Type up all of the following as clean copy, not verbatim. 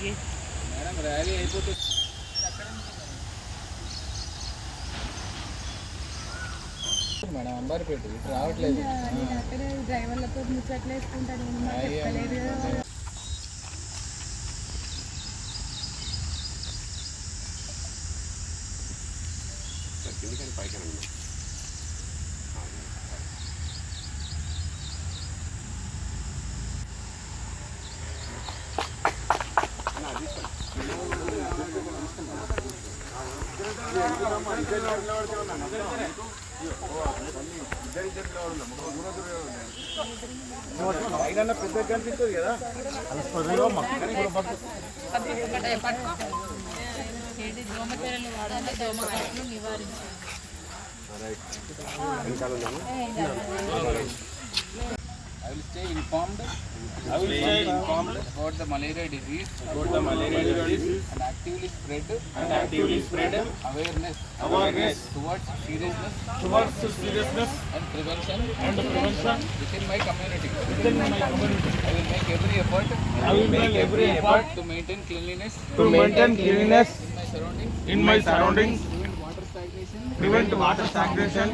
Madam rally అయిపోతుంది madam Ambaripeta రావట్లేదు. అక్కడే డ్రైవర్లతో ముచ్చట్లు వేసుకుంటాను. పెద్ద కనిపిస్తుంది కదా దోమతెరలు వాడాలి, దోమకాటును నివారించాలి. I will stay informed about the malaria disease and actively spread awareness towards seriousness and prevention within my community. I will make every effort to maintain cleanliness in my surroundings, prevent water stagnation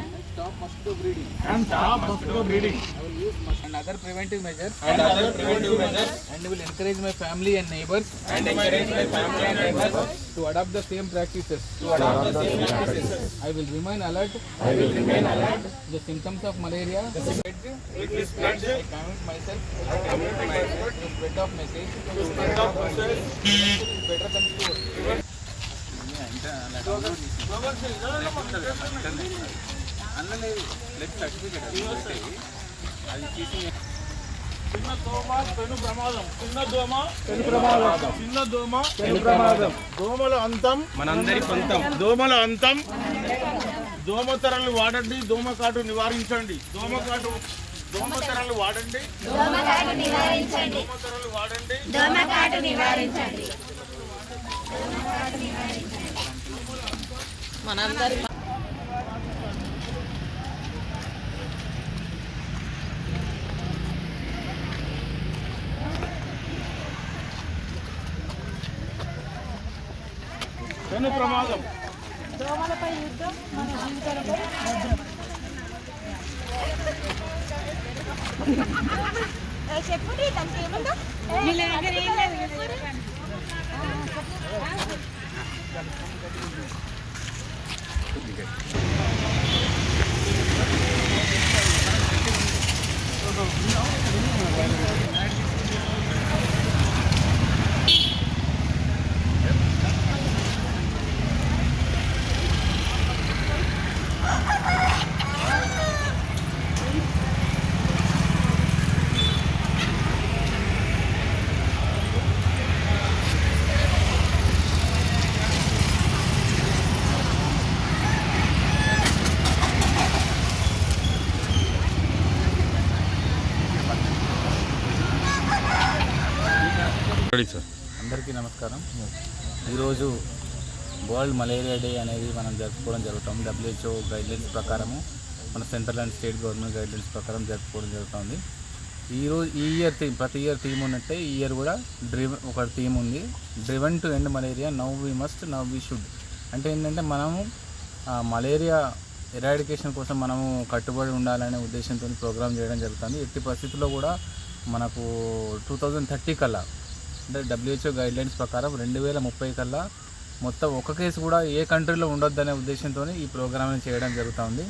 and stop mosquito breeding. I will use and other preventive measures and will encourage my family and neighbors to adopt the same practices. I will remain alert the symptoms of malaria. I commit myself to spread of message better than cure. చిన్న దోమ పెను ప్రమాదం, చిన్న దోమ దోమల అంతం మనందరి సొంతం. దోమల అంతం, దోమతెరలు వాడండి, దోమకాటు నివారించండి. దోమతెరలు వాడండి, దోమకాటు నివారించండి. మనందరి పెను ప్రమాదం, దోమలపై యుద్ధం, మన జీవితాలపై భద్రం. చెప్పుడి దానికి ఏముందో అందరికీ నమస్కారం. ఈరోజు వరల్డ్ మలేరియా డే అనేది మనం జరుపుకోవడం జరుగుతుంది. WHO గైడ్లైన్స్ ప్రకారము, మన central and state government guidelines ప్రకారం జరుపుకోవడం జరుగుతుంది. ఈ ఇయర్ థీమ్, ప్రతి ఇయర్ థీమ్ ఉన్నట్టే ఈ ఇయర్ కూడా ఒక థీమ్ ఉంది, driven to end malaria, now we must, now we should. అంటే ఏంటంటే మనము మలేరియా ఎరాడికేషన్ కోసం మనము కట్టుబడి ఉండాలనే ఉద్దేశంతో ప్రోగ్రామ్ చేయడం జరుగుతుంది. ఎట్టి పరిస్థితుల్లో కూడా మనకు 2030 కల్లా, అంటే WHO గైడ్లైన్స్ ప్రకారం 2030 కల్లా మొత్తం ఒక కేసు కూడా ఏ కంట్రీలో ఉండొద్దనే ఉద్దేశంతో ఈ ప్రోగ్రామ్ని చేయడం జరుగుతుంది.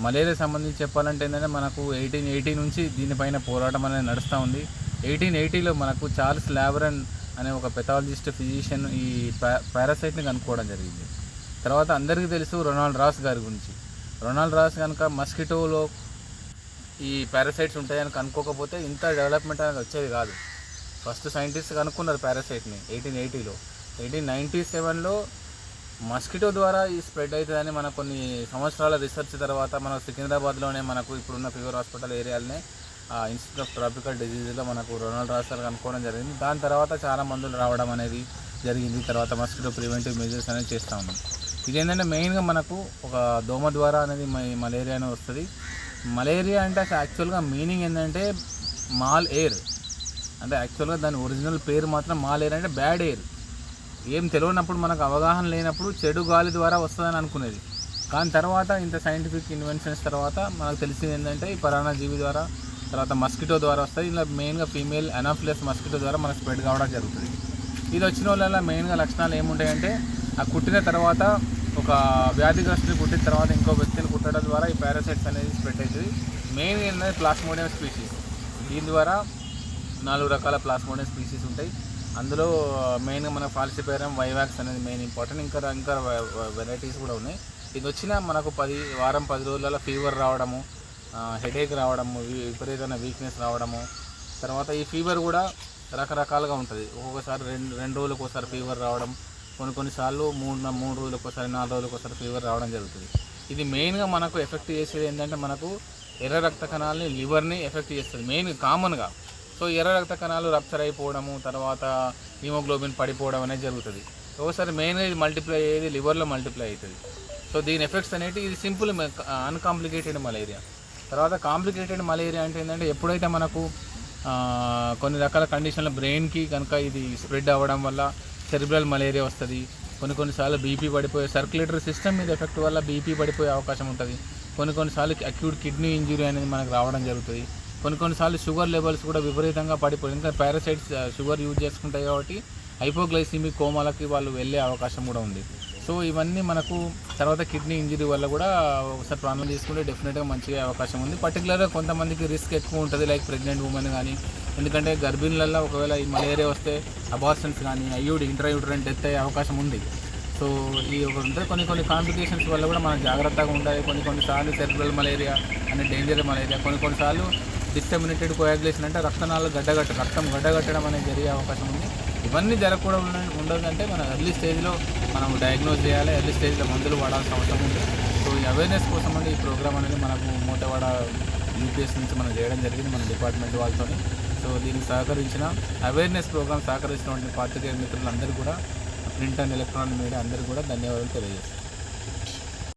మలేరియా సంబంధించి చెప్పాలంటే ఏంటంటే మనకు 1880 నుంచి దీనిపైన పోరాటం అనేది నడుస్తూ ఉంది. 1880లో మనకు చార్ల్స్ లాబ్రన్ అనే ఒక పెథాలజిస్ట్ ఫిజిషియన్ ఈ పారాసైట్ని కనుక్కోవడం జరిగింది. తర్వాత అందరికీ తెలుసు రొనాల్డ్ రాస్ గారి గురించి. రొనాల్డ్ రాస్ కనుక మస్కిటోలో ఈ పారాసైట్స్ ఉంటాయని కనుక్కోకపోతే ఇంత డెవలప్మెంట్ అనేది వచ్చేది కాదు. ఫస్ట్ సైంటిస్ట్ కనుక్కున్నారు పారాసైట్ని 1880లో. 1897లో మస్కిటో ద్వారా ఈ స్ప్రెడ్ అవుతుందని మన కొన్ని సంవత్సరాల రీసెర్చ్ తర్వాత మన సికింద్రాబాద్లోనే మనకు ఇప్పుడున్న ఫీవర్ హాస్పిటల్ ఏరియాలోనే ఇన్స్టిట్యూట్ ఆఫ్ ట్రాపికల్ డిజీజ్లో మనకు రొనాల్డ్ రాస్ గారు కనుక్కోవడం జరిగింది. దాని తర్వాత చాలా మందులు రావడం అనేది జరిగింది. తర్వాత మస్కిటో ప్రివెంటివ్ మెజర్స్ అనేది చేస్తూ ఉన్నాం. ఇదేంటంటే మెయిన్గా మనకు ఒక దోమ ద్వారా అనేది మలేరియా అనేది వస్తుంది. మలేరియా అంటే యాక్చువల్గా మీనింగ్ ఏంటంటే మాల్ ఎయిర్, అంటే యాక్చువల్గా దాని ఒరిజినల్ పేరు మాత్రం మాలేరియా అంటే బ్యాడ్ ఎయిర్. ఏం తెలియనప్పుడు మనకు అవగాహన లేనప్పుడు చెడు గాలి ద్వారా వస్తుందని అనుకునేది. కానీ తర్వాత ఇంత సైంటిఫిక్ ఇన్వెన్షన్స్ తర్వాత మనకు తెలిసింది ఏంటంటే ఈ పరాన్న జీవి ద్వారా, తర్వాత మస్కిటో ద్వారా వస్తుంది. ఇలా మెయిన్గా ఫీమేల్ అనాఫిలస్ మస్కిటో ద్వారా మనకు స్ప్రెడ్ కావడం జరుగుతుంది. ఇది వచ్చిన వాళ్ళ మెయిన్గా లక్షణాలు ఏముంటాయంటే ఆ కుట్టిన తర్వాత ఒక వ్యాధిగ్రస్తుని కుట్టిన తర్వాత ఇంకో వ్యక్తిని కుట్టడం ద్వారా ఈ పారాసైట్స్ అనేది స్ప్రెడ్ అవుతుంది. మెయిన్ ఏంటంటే ప్లాస్మోడియం స్పీషీస్. దీని ద్వారా 4 రకాల ప్లాస్మోడియం స్పీషీస్ ఉంటాయి. అందులో మెయిన్గా మన ఫాల్సిపేరం, వైవాక్స్ అనేది మెయిన్ ఇంపార్టెంట్. ఇంకా వెరైటీస్ కూడా ఉన్నాయి. ఇది వచ్చిన మనకు 10 రోజులలో ఫీవర్ రావడము, హెడేక్ రావడము, విపరీతమైన వీక్నెస్ రావడము. తర్వాత ఈ ఫీవర్ కూడా రకరకాలుగా ఉంటుంది. ఒక్కొక్కసారి రెండు రోజులకు ఒకసారి ఫీవర్ రావడం, కొన్నిసార్లు 3 రోజులకు ఒకసారి, 4 రోజులకు ఒకసారి ఫీవర్ రావడం జరుగుతుంది. ఇది మెయిన్గా మనకు ఎఫెక్ట్ చేసేది ఏంటంటే మనకు ఎర్ర రక్త కణాలని, లివర్ని ఎఫెక్ట్ చేస్తుంది మెయిన్ కామన్గా. సో ఎర్ర రక్త కణాలు రప్చర్ అయిపోవడము, తర్వాత హిమోగ్లోబిన్ పడిపోవడం అనేది జరుగుతుంది. ఒకసారి మెయిన్గా ఇది మల్టిప్లై అయ్యేది లివర్లో మల్టిప్లై అవుతుంది. సో దీని ఎఫెక్ట్స్ అనేవి ఇది సింపుల్ అన్కాంప్లికేటెడ్ మలేరియా. తర్వాత కాంప్లికేటెడ్ మలేరియా అంటే ఏంటంటే ఎప్పుడైతే మనకు కొన్ని రకాల కండిషన్ల బ్రెయిన్కి కనుక ఇది స్ప్రెడ్ అవ్వడం వల్ల సెరిబ్రల్ మలేరియా వస్తుంది. కొన్నిసార్లు బీపీ పడిపోయే సర్క్యులేటరీ సిస్టమ్ మీద ఎఫెక్ట్ వల్ల బీపీ పడిపోయే అవకాశం ఉంటుంది. కొన్నిసార్లు అక్యూట్ కిడ్నీ ఇంజురీ అనేది మనకు రావడం జరుగుతుంది. కొన్నిసార్లు షుగర్ లెవెల్స్ కూడా విపరీతంగా పడిపోయి, ఇంకా పారాసైట్స్ షుగర్ యూజ్ చేసుకుంటాయి కాబట్టి హైపోగ్లైసిమిక్ కోమాలకి వాళ్ళు వెళ్ళే అవకాశం కూడా ఉంది. సో ఇవన్నీ మనకు తర్వాత కిడ్నీ ఇంజరీ వల్ల కూడా ఒకసారి ప్రాణం తీసుకుంటే డెఫినెట్గా మంచిగా అవకాశం ఉంది. పర్టికులర్గా కొంతమందికి రిస్క్ ఎక్కువ ఉంటుంది, లైక్ ప్రెగ్నెంట్ ఉమెన్ కానీ. ఎందుకంటే గర్భిణులలో ఒకవేళ ఈ మలేరియా వస్తే అబార్షన్స్ కానీ, ఇంట్రాయూటరైన్ డెత్ అయ్యే అవకాశం ఉంది. సో ఈ ఒకటి ఉంటే కొన్ని కాంప్లికేషన్స్ వల్ల కూడా మనం జాగ్రత్తగా ఉండాలి. కొన్నిసార్లు సెరిబ్రల్ మలేరియా అనే డేంజర్ మలేరియా, కొన్నిసార్లు డిస్సెమినేటెడ్ కోయాగులేషన్ అంటే రక్తం గడ్డగట్టడం అనేది జరిగే అవకాశం ఉంది. ఇవన్నీ జరగకూడదు ఉండదంటే మనం ఎర్లీ స్టేజ్లో మనం డయాగ్నోజ్ చేయాలి, ఎర్లీ స్టేజ్లో మందులు వాడాల్సిన అవసరం ఉంది. సో ఈ అవేర్నెస్ కోసం అంటే ఈ ప్రోగ్రామ్ అనేది మనకు మోటవాడ యూపీఎస్ నుంచి మనం చేయడం జరిగింది మన డిపార్ట్మెంట్ వాళ్ళతో. సో దీనికి సహకరించిన అవేర్నెస్ ప్రోగ్రామ్ సహకరించినటువంటి పాత్రికేయ మిత్రులందరూ కూడా, ప్రింట్ అండ్ ఎలక్ట్రానిక్ మీడియా అందరూ కూడా ధన్యవాదాలు తెలియజేస్తాను.